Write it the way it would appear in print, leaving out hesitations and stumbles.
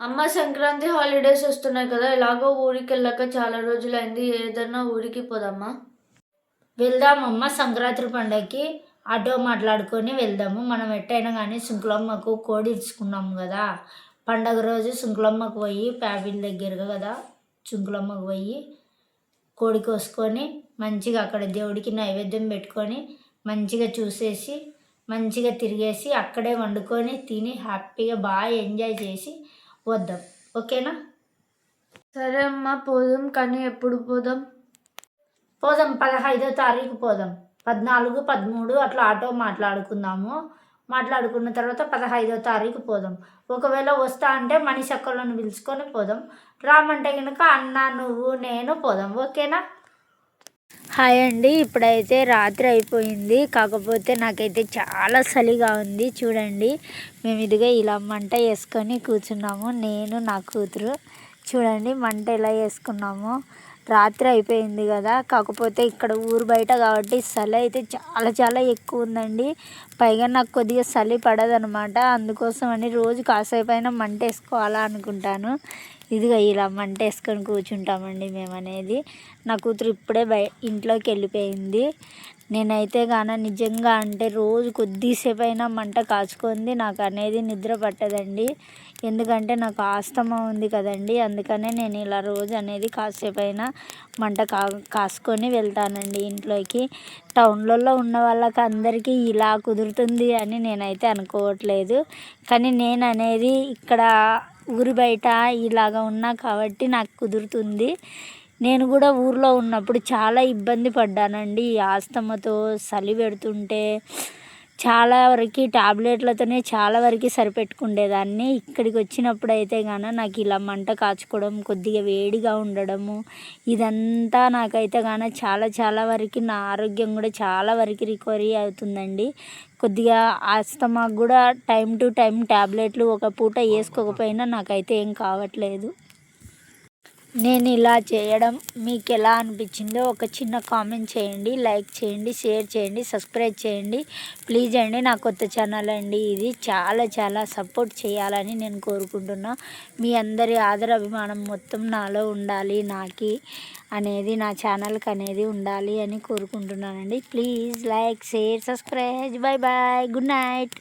అమ్మ సంక్రాంతి హాలిడేస్ వస్తున్నాయి కదా! ఎలాగో ఊరికెళ్ళాక చాలా రోజులైంది. ఏదన్నా ఊరికి పోదామా? వెళ్దామమ్మ సంక్రాంతి పండగకి ఆటో మాట్లాడుకొని వెళ్దాము. మనం ఎట్టయినా కానీ సుంకులమ్మకు కోడి ఇచ్చుకున్నాము కదా! పండగ రోజు సుంకులమ్మకు పోయి ప్యాబిల్ దగ్గరగా కదా సుంకులమ్మకు పోయి కోడి కోసుకొని మంచిగా అక్కడ దేవుడికి నైవేద్యం పెట్టుకొని మంచిగా చూసేసి మంచిగా తిరిగేసి అక్కడే వండుకొని తిని హ్యాపీగా బాగా ఎంజాయ్ చేసి వద్దాం. ఓకేనా? సరే అమ్మ పోదాం. కానీ ఎప్పుడు పోదాం? పోదాం 15వ తారీఖు పోదాం. 14, 13 అట్లా ఆటో మాట్లాడుకుందాము. మాట్లాడుకున్న తర్వాత 15వ తారీఖు పోదాం. ఒకవేళ వస్తా అంటే మణిశక్కలను పిలుచుకొని పోదాం. రామంటే కనుక అన్న, నువ్వు, నేను పోదాం. ఓకేనా? హాయ్ అండి. ఇప్పుడైతే రాత్రి అయిపోయింది. కాకపోతే నాకైతే చాలా చలిగా ఉంది. చూడండి, మేము ఇదిగా ఇలా మంట వేసుకొని కూర్చున్నాము. నేను నా కూతురు చూడండి మంట ఎలా వేసుకున్నాము. రాత్రి అయిపోయింది కదా, కాకపోతే ఇక్కడ ఊరు బయట కాబట్టి చలి అయితే చాలా చాలా ఎక్కువ ఉందండి. పైగా నాకు కొద్దిగా చలి పడదనమాట. అందుకోసం అని రోజు కాసేపు అయినా మంట వేసుకోవాలా అనుకుంటాను. ఇదిగో ఇలా మంట వేసుకొని కూర్చుంటామండి మేము అనేది. నా కూతురు ఇప్పుడే ఇంట్లోకి వెళ్ళిపోయింది. నేనైతే నిజంగా అంటే రోజు కొద్దిసేపు అయినా మంట కాచుకుంది నాకు అనేది నిద్ర పట్టదండి. ఎందుకంటే నాకు ఆస్తమా ఉంది కదండి, అందుకనే నేను ఇలా రోజు అనేది కాసేపు అయినా మంట కాసుకొని వెళ్తానండి ఇంట్లోకి. టౌన్లలో ఉన్న వాళ్ళకి అందరికీ ఇలా కుదురుతుంది అని నేనైతే అనుకోవట్లేదు. కానీ నేను అనేది ఇక్కడ ఊరి బయట ఇలాగ ఉన్నా కాబట్టి నాకు కుదురుతుంది. నేను కూడా ఊర్లో ఉన్నప్పుడు చాలా ఇబ్బంది పడ్డానండి. ఈ ఆస్తమాతో చలి పెడుతుంటే చాలా వరకు టాబ్లెట్లతోనే చాలా వరకు సరిపెట్టుకునేదాన్ని. ఇక్కడికి వచ్చినప్పుడు అయితే నాకు ఇలా మంట కాచుకోవడం, కొద్దిగా వేడిగా ఉండడము, ఇదంతా నాకైతే చాలా చాలా వరకు నా ఆరోగ్యం కూడా చాలా వరకు రికవరీ అవుతుందండి. కొద్దిగా ఆస్తమాకు కూడా టైం టు టైం టాబ్లెట్లు ఒక పూట వేసుకోకపోయినా నాకైతే ఏం కావట్లేదు. నేను ఇలా చేయడం మీకు ఎలా అనిపించిందో ఒక చిన్న కామెంట్ చేయండి, లైక్ చేయండి, షేర్ చేయండి, సబ్స్క్రైబ్ చేయండి ప్లీజ్ అండి. నా కొత్త ఛానల్ అండి ఇది. చాలా చాలా సపోర్ట్ చేయాలని నేను కోరుకుంటున్నా. మీ అందరి ఆదరాభిమానం మొత్తం నాలో ఉండాలి, నాకి అనేది నా ఛానల్కి అనేది ఉండాలి అని కోరుకుంటున్నానండి. Please like, share, subscribe. Bye bye, good night.